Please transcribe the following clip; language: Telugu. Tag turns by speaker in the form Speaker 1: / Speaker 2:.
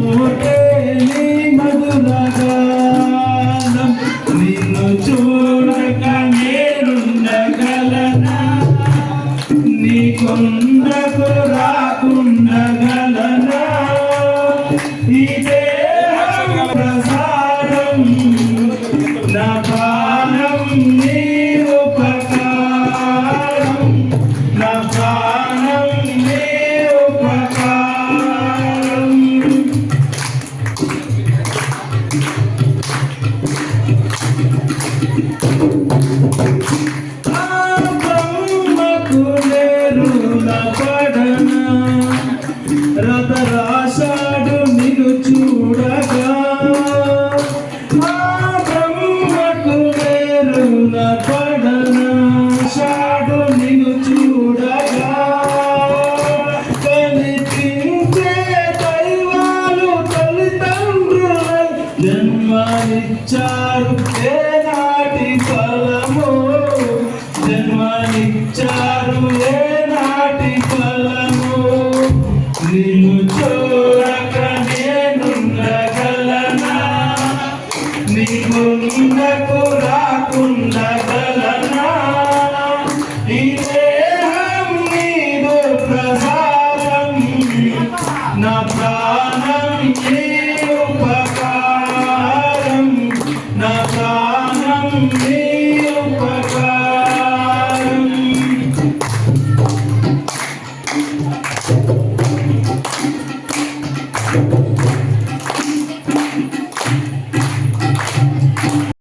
Speaker 1: మోటే నీ మధురగానం నిన్ను చూడక నేనుండగలనా నీ కొండకు రాకుండగలనా ఈ దేహం ప్రసాదం నా ప్రాణం నీ ఉపకారం నా ప్రాణం నీ ఉపకారం ఆ బ్రహ్మకు నేరుల పడనా రథ రాశాడు నిన్ను చూడగా ఆ బ్రహ్మకు నేరుల పడనా షాడు నిన్ను చూడగా కనిపించే దైవాలు తల్లిదండ్రులు జన్మనిచ్చారు ఏనాటి ఫలము జన్మనిచ్చారు ఏనాటి ఫలము నిన్ను చూడక నేనుండగలనా నీ ముందకు రాకుండగలనా ఈ దేహం నీదు ప్రసాదం నా